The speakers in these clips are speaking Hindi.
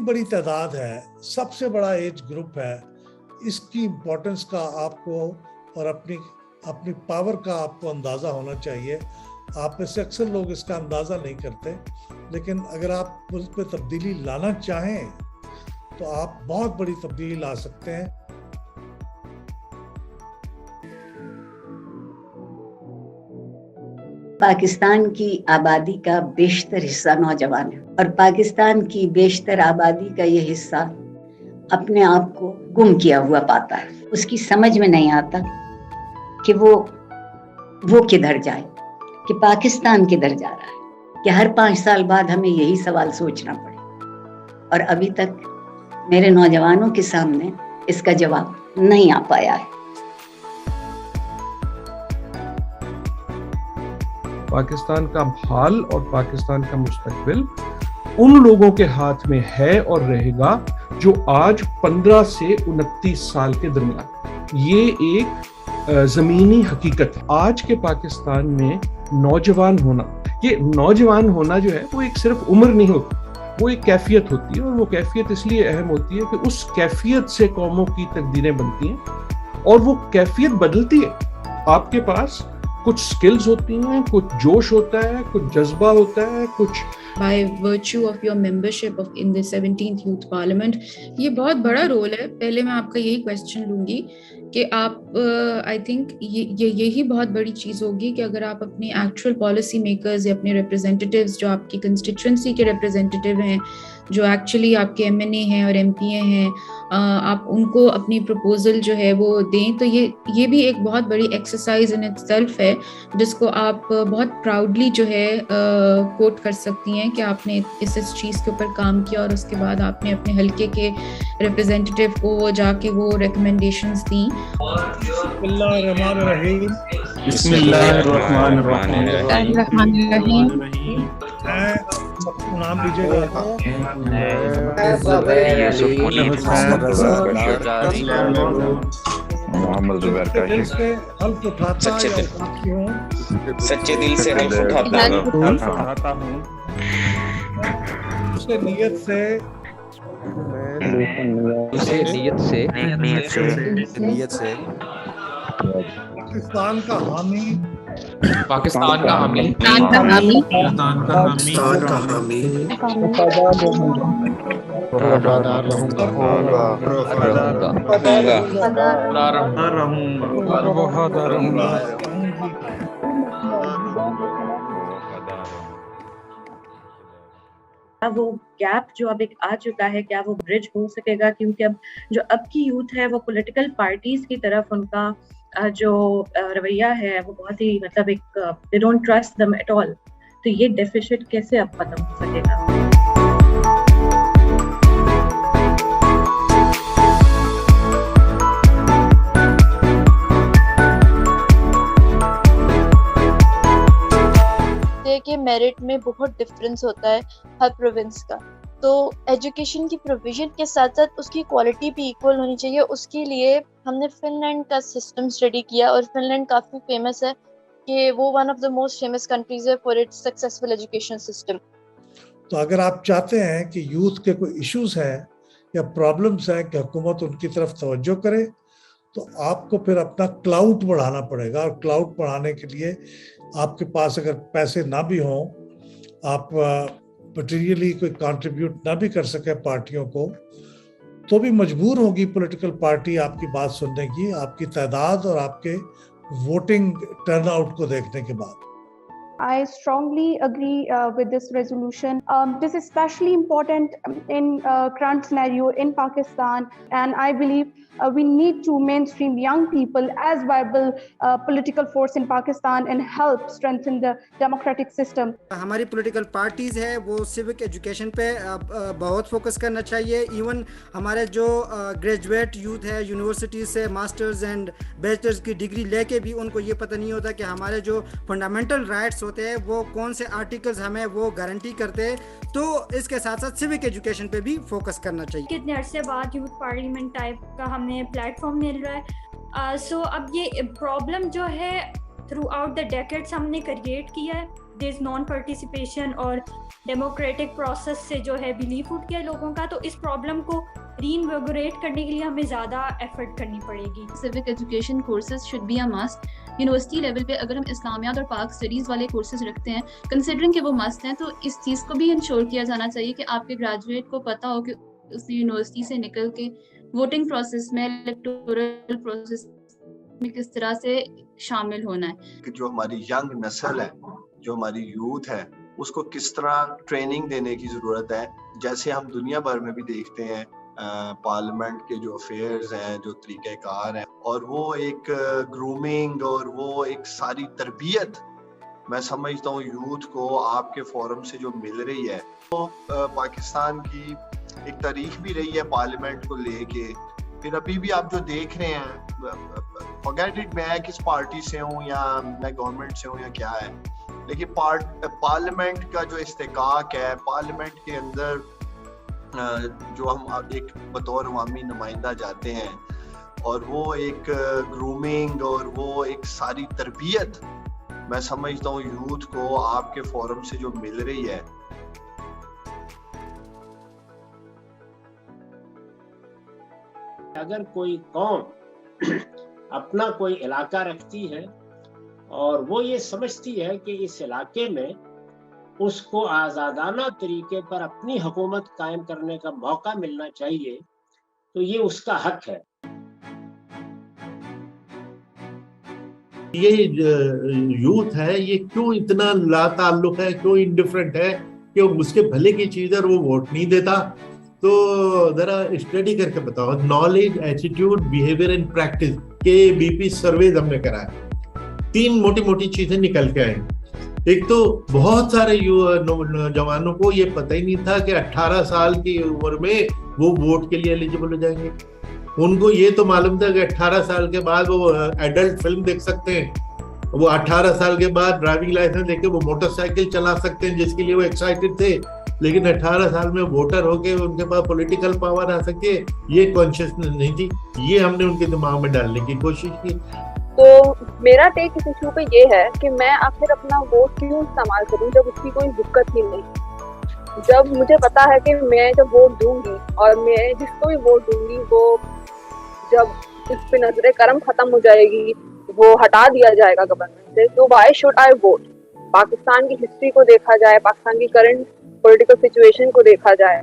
बड़ी तादाद है, सबसे बड़ा एज ग्रुप है, इसकी इम्पोर्टेंस का आपको और अपनी पावर का आपको अंदाज़ा होना चाहिए। आप में से अक्सर लोग इसका अंदाज़ा नहीं करते, लेकिन अगर आप उस पर तब्दीली लाना चाहें तो आप बहुत बड़ी तब्दीली ला सकते हैं। पाकिस्तान की आबादी का बेशतर हिस्सा नौजवान है और पाकिस्तान की बेशतर आबादी का ये हिस्सा अपने आप को गुम किया हुआ पाता है। उसकी समझ में नहीं आता कि वो किधर जाए, कि पाकिस्तान किधर जा रहा है, कि हर 5 साल बाद हमें यही सवाल सोचना पड़े। और अभी तक मेरे नौजवानों के सामने इसका जवाब नहीं आ पाया है। पाकिस्तान का हाल और पाकिस्तान का मुस्तकबिल उन लोगों के हाथ में है और रहेगा जो आज 15 से 29 साल के दरमियान। ये एक जमीनी हकीकत है। आज के पाकिस्तान में नौजवान होना, ये नौजवान होना जो है वो एक सिर्फ उम्र नहीं होती, वो एक कैफियत होती है। और वो कैफियत इसलिए अहम होती है कि उस कैफियत से कौमों की तकदीरें बनती हैं और वो कैफियत बदलती है। आपके पास कुछ स्किल्स होती हैं, कुछ जोश होता है, कुछ जज्बा होता है, कुछ by virtue of your membership of in the 17th Youth Parliament। ये बहुत बड़ा रोल है। पहले मैं आपका यही क्वेश्चन लूंगी कि आप आई थिंक यही बहुत बड़ी चीज़ होगी कि अगर आप अपने एक्चुअल पॉलिसी मेकर्स या अपने रिप्रेजेंटेटिव्स जो आपकी कंस्टिट्यूंसी के रिप्रेजेंटेटिव हैं, जो एक्चुअली आपके MNA हैं और MP हैं, आप उनको अपनी प्रपोजल जो है वो दें। तो ये भी एक बहुत बड़ी एक्सरसाइज इन इटसेल्फ है जिसको आप बहुत प्राउडली जो है कोट कर सकती हैं कि आपने इस चीज़ के ऊपर काम किया और उसके बाद आपने अपने हल्के के रिप्रेजेंटेटिव को वो जाके वो रिकमेंडेशंस दी। नाम लीजिएगा। मोहम्मद जुबैर का दिल से हल्फ उठाता सच्चे दिल से हल्फ उठाता हूँ। उसके नीयत से पाकिस्तान का हामी वो गैप जो अब एक आ चुका है, क्या वो ब्रिज हो सकेगा? क्योंकि अब जो अब की यूथ है वो पॉलिटिकल पार्टीज की तरफ उनका जो रवैया है वो बहुत ही मतलब एक they don't trust them at all. तो ये डेफिसिट कैसे अब खत्म हो सकेगा? कि मेरिट में बहुत डिफरेंस होता है हर प्रोविंस का, तो एजुकेशन की प्रोविजन के साथ साथ उसकी क्वालिटी भी इक्वल होनी चाहिए। उसके लिए हमने फिनलैंड का सिस्टम स्टडी किया और फिनलैंड काफ़ी फेमस है कि वो one of the most famous countries है for its successful education system. तो अगर आप चाहते हैं कि यूथ के कोई इश्यूज हैं या प्रॉब्लम्स हैं कि हुकूमत उनकी तरफ तवज्जो करे, तो आपको फिर अपना क्लाउड बढ़ाना पड़ेगा। और क्लाउड बढ़ाने के लिए आपके पास अगर पैसे ना भी हों, आप मटेरियली कोई कंट्रीब्यूट ना भी कर सके पार्टियों को, तो भी मजबूर होगी पॉलिटिकल पार्टी आपकी बात सुनने की, आपकी तादाद और आपके वोटिंग टर्नआउट को देखने के बाद। I strongly agree with this resolution. This is especially important in current scenario in Pakistan, and I believe we need to mainstream young people as viable political force in Pakistan and help strengthen the democratic system. हमारी political parties है वो civic education पे बहुत focus करना चाहिए। Even हमारे जो graduate youth है यूनिवर्सिटी से मास्टर्स एंड बैचलर्स की डिग्री लेके भी उनको ये पता नहीं होता कि हमारे जो फंडामेंटल राइट्स होते हैं वो कौन से आर्टिकल्स हमें वो गारंटी करते हैं। तो इसके साथ साथ सिविक एजुकेशन पे भी फोकस करना चाहिए। कितने अरसे बाद यूथ पार्लियामेंट टाइप का हमें प्लेटफॉर्म मिल रहा है। सो अब ये प्रॉब्लम जो है थ्रू आउट द डेकेड्स हमने क्रिएट किया है देयर इज नॉन पार्टिसिपेशन और डेमोक्रेटिक प्रोसेस से जो है बिलीफ उठ गया लोगों का, तो इस प्रॉब्लम को रीइन्विगोरेट करने के लिए हमें ज़्यादा एफर्ट करनी पड़ेगी। Civic education courses should be a must. University level पे अगर हम इस्लामियात और पाक स्टडीज़ वाले कोर्सेज रखते हैं, कंसिडरिंग कि वो मस्ट हैं, तो इस चीज़ को भी इंश्योर किया जाना चाहिए कि आपके ग्रेजुएट को पता हो कि उस यूनिवर्सिटी से निकल के वोटिंग प्रोसेस में, इलेक्टोरल प्रोसेस में किस तरह से शामिल होना है। कि जो हमारी यंग नस्ल है, जो हमारी यूथ है, उसको किस तरह ट्रेनिंग देने की ज़रूरत है। जैसे हम दुनिया भर में भी देखते हैं पार्लियामेंट के जो अफेयर्स हैं, जो तरीक़ेकार हैं, और वो एक ग्रूमिंग और वो एक सारी तरबियत मैं समझता हूँ यूथ को आपके फोरम से जो मिल रही है। तो पाकिस्तान की एक तारीख भी रही है पार्लियामेंट को लेके। फिर अभी भी आप जो देख रहे हैं, फॉरगेट इट मैं किस पार्टी से हूँ या मैं गवर्नमेंट से हूँ या क्या है, लेकिन पार्लियामेंट का जो इस्तेकाक है, पार्लियामेंट के अंदर जो हम एक बतौर अवामी नुमाइंदा जाते हैं, और वो एक ग्रूमिंग और वो एक सारी तरबियत मैं समझता हूँ यूथ को आपके फोरम से जो मिल रही है। अगर कोई कौम अपना कोई इलाका रखती है और वो ये समझती है कि इस इलाके में उसको आज़ादाना तरीके पर अपनी हुकूमत कायम करने का मौका मिलना चाहिए, तो ये उसका हक है। ये यूथ है, ये क्यों इतना लाताल्लुक है, क्यों इंडिफरेंट है कि उसके भले की चीज है और वो वोट नहीं देता? तो जरा स्टडी करके बताओ। Knowledge, attitude, behaviour and practice के बीपी सर्वेज हमने कराया, 3 मोटी मोटी चीजें निकल के आई। एक तो बहुत सारे जवानों को ये पता ही नहीं था कि 18 साल की उम्र में वो वोट के लिए एलिजिबल हो जाएंगे। उनको ये तो मालूम था कि 18 साल के बाद वो एडल्ट फिल्म देख सकते हैं, वो 18 साल के बाद ड्राइविंग लाइसेंस लेके वो मोटरसाइकिल चला सकते हैं, जिसके लिए वो एक्साइटेड थे। लेकिन 18 साल में वोटर होके उनके पास पॉलिटिकल पावर आ सके, ये कॉन्शियसनेस नहीं थी। ये हमने उनके दिमाग में डालने की कोशिश की। तो मेरा टेक इस इशू पे ये है कि मैं आखिर अपना वोट क्यों इस्तेमाल करूं जब उसकी कोई दिक्कत ही नहीं। जब मुझे पता है कि मैं जब वोट दूंगी और मैं जिसको भी वोट दूंगी वो जब इस पे नजरे करम खत्म हो जाएगी, वो हटा दिया जाएगा गवर्नमेंट से, तो why should I vote. Pakistan की हिस्ट्री को देखा जाए, पाकिस्तान की करंट पॉलिटिकल सिचुएशन को देखा जाए,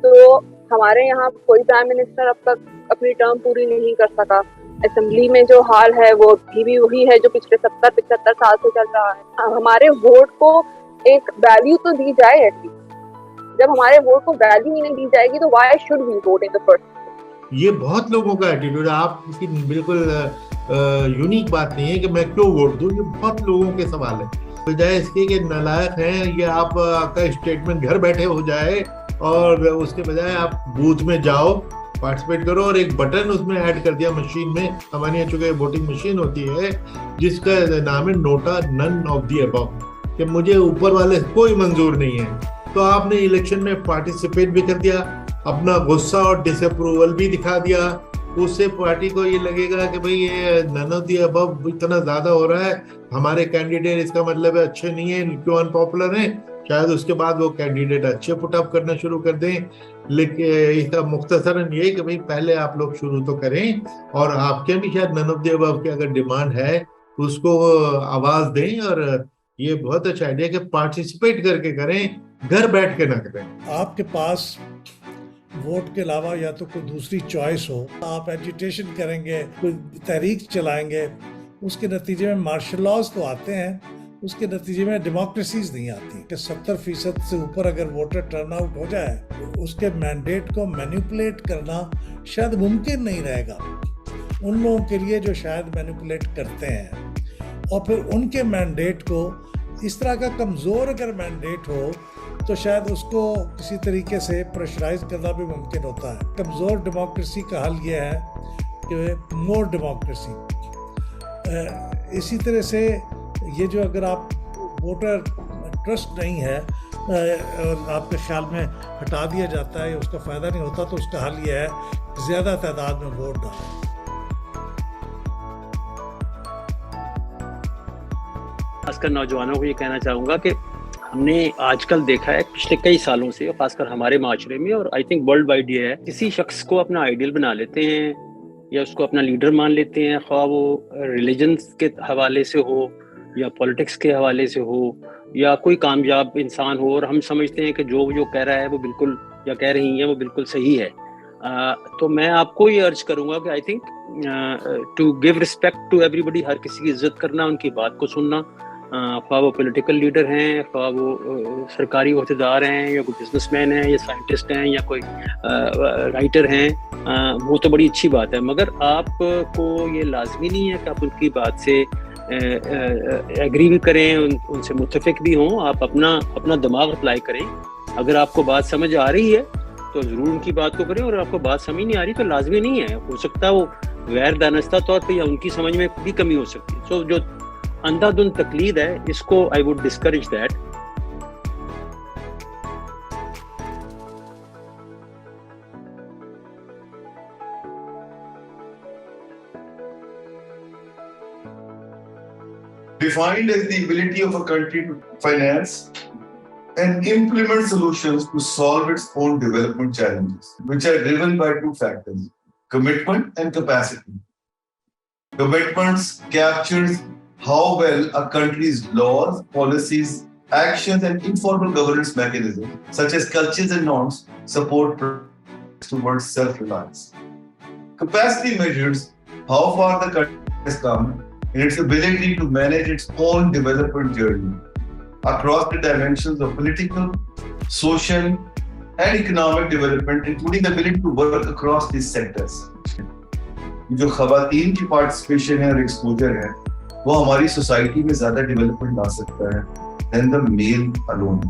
तो हमारे यहाँ कोई प्राइम मिनिस्टर अब तक अपनी टर्म पूरी नहीं कर सका। असेंबली में जो हाल है वो भी वही है जो पिछले 70-75 साल से चल रहा है। हमारे वोट को एक वैल्यू तो दी जाए एटलीस्ट। जब हमारे वोट को वैल्यू ही नहीं दी जाएगी तो why should we vote in the first. ये बहुत लोगों का एटीट्यूड है। आपकी बिल्कुल यूनिक बात नहीं है कि मैं क्यों वोट दूं, ये बहुत लोगों के सवाल है। बजाय इसके कि नालायक हैं, ये आपका स्टेटमेंट घर बैठे हो जाए और उसके बजाय आप बूथ में जाओ, पार्टिसिपेट करो, और एक बटन उसमें ऐड कर दिया मशीन में। हमारे यहाँ चूंकि वोटिंग मशीन होती है जिसका नाम है NOTA none of the above, कि मुझे ऊपर वाले कोई मंजूर नहीं है। तो आपने इलेक्शन में पार्टिसिपेट भी कर दिया, अपना गुस्सा और डिसअप्रूवल भी दिखा दिया। उससे पार्टी को ये लगेगा कि भाई ये नन ऑफ दी अबव इतना ज्यादा हो रहा है, हमारे कैंडिडेट इसका मतलब है अच्छे नहीं है, क्यों अनपॉपुलर है। शायद उसके बाद वो कैंडिडेट अच्छे पुटअप करना शुरू कर दें। लेकिन इसका मुख्तसरन ये कि भाई पहले आप लोग शुरू तो करें, और आपके भी शायद नन ऑफ द अबव की अगर डिमांड है उसको आवाज दें। और ये बहुत अच्छा आइडिया कि पार्टिसिपेट करके करें, घर बैठ के ना करें। आपके पास वोट के अलावा या तो कोई दूसरी चॉइस हो, आप एजिटेशन करेंगे, कोई तहरीक चलाएंगे, उसके नतीजे में मार्शल लॉज तो आते हैं, उसके नतीजे में डेमोक्रेसीज नहीं आती। कि 70% से ऊपर अगर वोटर टर्नआउट हो जाए तो उसके मैंडेट को मैनिपुलेट करना शायद मुमकिन नहीं रहेगा उन लोगों के लिए जो शायद मैनिपुलेट करते हैं। और फिर उनके मैंडेट को इस तरह का कमज़ोर अगर मैंडेट हो तो शायद उसको किसी तरीके से प्रेशराइज करना भी मुमकिन होता है। कमज़ोर डेमोक्रेसी का हल ये है कि मोर डेमोक्रेसी। इसी तरह से ये जो अगर आप वोटर ट्रस्ट नहीं है और आपके ख्याल में हटा दिया जाता है, उसका फ़ायदा नहीं होता, तो उसका हल ये है कि ज़्यादा तादाद में वोट डालें। खासकर नौजवानों को ये कहना चाहूँगा कि हमने आजकल देखा है पिछले कई सालों से, खासकर हमारे माशरे में और आई थिंक वर्ल्ड वाइड ये है, किसी शख्स को अपना आइडियल बना लेते हैं या उसको अपना लीडर मान लेते हैं, ख्वाह वो रिलीजन के हवाले से हो या पॉलिटिक्स के हवाले से हो या कोई कामयाब इंसान हो, और हम समझते हैं कि जो कह रहा है वो बिल्कुल या कह रही है वो बिल्कुल सही है। तो मैं आपको ये अर्ज करूँगा कि I think to give respect to everybody, हर किसी की इज्जत करना, उनकी बात को सुनना, ख्वाह वो पॉलिटिकल लीडर हैं, ख्वाह वो सरकारी ओहदेदार हैं या कोई बिजनेसमैन हैं या साइंटिस्ट हैं या कोई राइटर हैं, वो तो बड़ी अच्छी बात है, मगर आपको ये लाजमी नहीं है कि आप उनकी बात से एग्री भी करें, उनसे मुत्तफिक भी हों। आप अपना दिमाग अप्लाई करें। अगर आपको बात समझ आ रही है तो ज़रूर उनकी बात को करें, और आपको बात समझ नहीं आ रही तो लाजमी नहीं है, हो सकता है वो गैर दानिस्ता तौर पे या उनकी समझ में भी कमी हो सकती है। सो जो अंधाधुंध तकलीद है, इसको I would discourage that. Defined as the ability of a country to finance and implement solutions to solve its own development challenges, which are driven by two factors: commitment and capacity. Commitments captures how well a country's laws, policies, actions, and informal governance mechanisms, such as cultures and norms, support towards self-reliance. Capacity measures how far the country has come in its ability to manage its own development journey across the dimensions of political, social, and economic development, including the ability to work across these sectors. जो ख़वातीन की पार्टिसिपेशन है और एक्सपोजर है, वो हमारी सोसाइटी में ज़्यादा डेवलपमेंट ला सकता है than the male alone,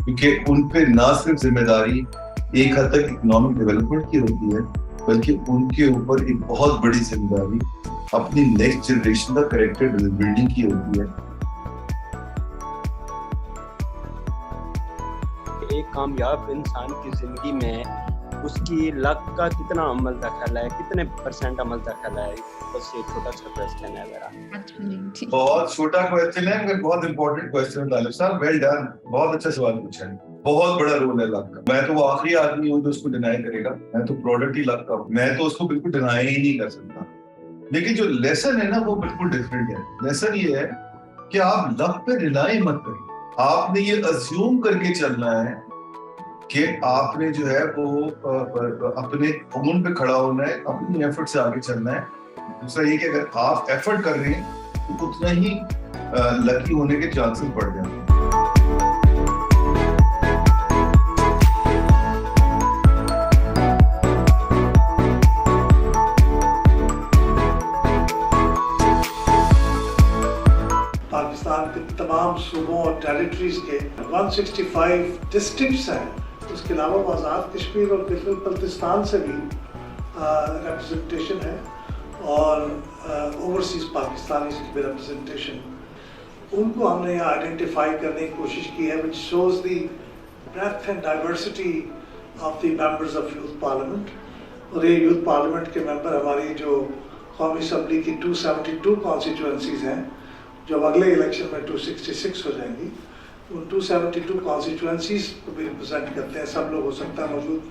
क्योंकि उन पे ना सिर्फ जिम्मेदारी एक हद तक इकोनॉमिक डेवलपमेंट की होती है, बल्कि उनके ऊपर एक बहुत बड़ी जिम्मेदारी अपनी नेक्स्ट जनरेशन का कैरेक्टर बिल्डिंग की होती है। एक कामयाब इंसान की जिंदगी में उसकी लक का कितना अमल दखल है, कितने % अमल दखल है, बस एक छोटा सा क्वेश्चन है मेरा। बहुत छोटा क्वेश्चन है मगर बहुत इंपॉर्टेंट क्वेश्चन है तालिब साहब, वेल डन, बहुत अच्छा सवाल पूछा है। बहुत बड़ा रोल है लक का। मैं तो वो आखिरी आदमी हूँ जो उसको डिनाई करेगा, मैं तो प्रोडक्ट ही लक का हूँ, मैं तो उसको बिल्कुल डिनाई ही नहीं कर सकता। लेकिन जो लेसन है ना वो बिल्कुल डिफरेंट है। लेसन ये है कि आप लक पे रिलाई मत करिए, आपने ये अज्यूम करके चलना है कि आपने जो है वो अपने उम्र पे खड़ा होना है, अपनी एफर्ट से आगे चलना है। दूसरा ये कि अगर आप एफर्ट कर रहे हैं तो उतना ही लकी होने के चांसेस बढ़ जाते हैं। पाकिस्तान के तमाम सूबों और टेरिटरीज के 165 डिस्ट्रिक्ट्स हैं, उसके अलावा वो आज़ाद कश्मीर और गिलगित बल्तिस्तान से भी रिप्रेजेंटेशन है और ओवरसीज पाकिस्तानी की भी रिप्रेजेंटेशन, उनको हमने यहाँ आइडेंटिफाई करने की कोशिश की है, which shows the breadth and diversity of the members of youth parliament. और ये यूथ पार्लियामेंट के मेंबर हमारी जो कौमी असम्बली की 272 कॉन्स्टिट्यूंसीज हैं, जो अब अगले इलेक्शन में 266 हो जाएंगी, उन 272 कॉन्स्टिट्यूंसीज को भी रिप्रेजेंट करते हैं। सब लोग हो सकता है मौजूद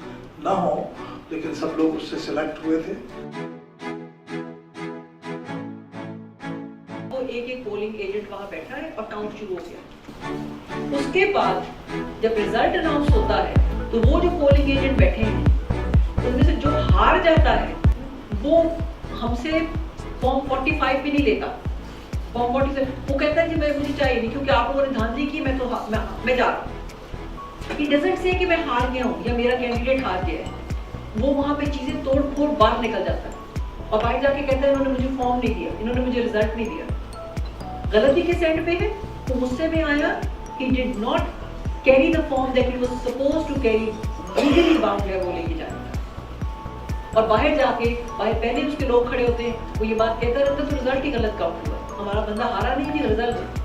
ना हो, लेकिन सब लोग उससे सिलेक्ट हुए थे। वो एक पोलिंग एजेंट वहाँ बैठा है और काउंट शुरू हो गया। उसके बाद जब रिजल्ट अनाउंस होता है तो वो जो पोलिंग एजेंट बैठे हैं उनमें से जो हार जाता है वो हमसे फॉर्म 45 भी नहीं लेता। फॉर्म 47 वो कहता है कि मैं मुझे चाहिए नहीं, क्योंकि आप लोगों ने धांधली की, मैं जा रहा हूँ। इट डजंट से कि मैं हार गया हूँ या मेरा कैंडिडेट हार गया है, वो वहाँ पे चीजें तोड़ फोड़ बाहर निकल जाता है और बाहर जाके कहता है इन्होंने मुझे फॉर्म नहीं दिया, इन्होंने मुझे रिजल्ट नहीं दिया। गलती किस एंड पे है? तो गुस्से में आया, he did not carry the form that he was supposed to carry, legally bound है वो लेके जाने का। और बाहर जाके पहले उसके लोग खड़े होते हैं, वो ये बात कहता रहता तो रिजल्ट ही गलत काउंट हुआ, हमारा बंदा हारा नहीं थी, result.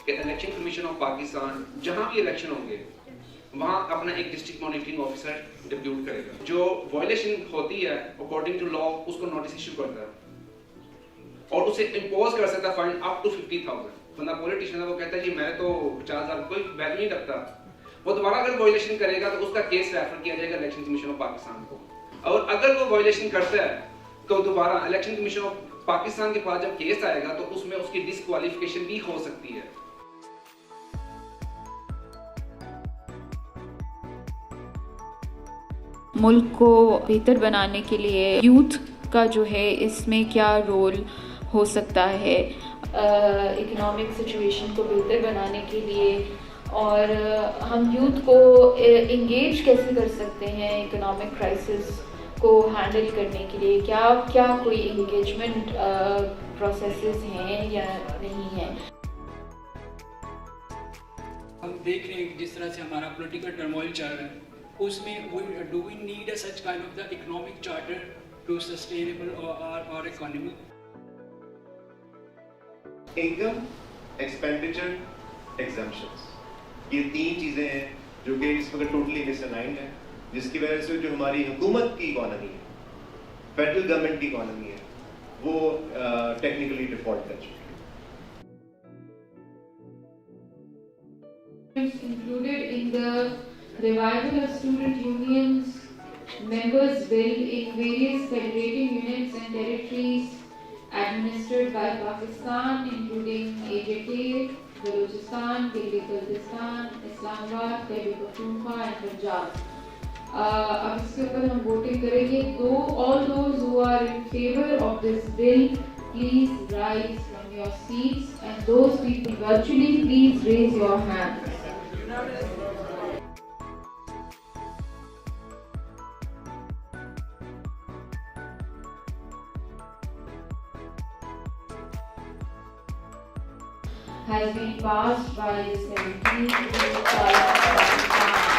Election commission of Pakistan जहां भी इलेक्शन होंगे वहां अपना एक डिस्ट्रिक्ट मॉनिटरिंग ऑफिसर डिप्यूट करेगा। जो वायलेशन होती है अकॉर्डिंग टू लॉ उसको नोटिस इशू करता है। और उसे इम्पोज कर सकता फाइन अप टू 50,000। बंदा पॉलिटिशियन है, वो कहता है जी मैं तो 50,000 कोई वैल्यू नहीं रखता, वो दोबारा अगर वायलेशन करेगा तो उसका केस रेफर किया जाएगा इलेक्शन कमीशन ऑफ पाकिस्तान को, और अगर वो वायलेशन करता है तो दोबारा इलेक्शन कमीशन ऑफ पाकिस्तान के पास जब केस आएगा तो उसमें उसकी डिस्क्वालिफिकेशन भी हो सकती है। मुल्क को बेहतर बनाने के लिए यूथ का जो है इसमें क्या रोल हो सकता है, इकोनॉमिक सिचुएशन को बेहतर बनाने के लिए, और हम यूथ को इंगेज कैसे कर सकते हैं इकोनॉमिक क्राइसिस को हैंडल करने के लिए, क्या कोई इंगेजमेंट प्रोसेसेस हैं या नहीं हैं। हम देख रहे हैं जिस तरह से हमारा पॉलिटिकल टर्मोइल चल रहा है, उसमें do we need such kind of the economic charter to sustainable और इकोनॉमी। इनकम, एक्सपेंडिचर, एग्जम्पशंस, ये 3 चीजें हैं जो कि इस वक्त टोटली मिसअलाइंड है, जिसकी वजह से जो हमारी हुकूमत की इकोनॉमी है, फेडरल गवर्नमेंट की इकोनॉमी है, वो टेक्निकली डिफॉल्ट कर चुकी है। Included in the revival of student unions, members bill in various federating units and territories administered by Pakistan, including AJK, Balochistan, Gilgit-Baltistan, Islamabad, Khyber Pakhtunkhwa and Punjab. अब इसके ऊपर हम वोटिंग करेंगे। All those who are in favor of this bill, please rise from your seats, and those people virtually, please raise your hands. Has been passed by the 17th Parliament of Pakistan.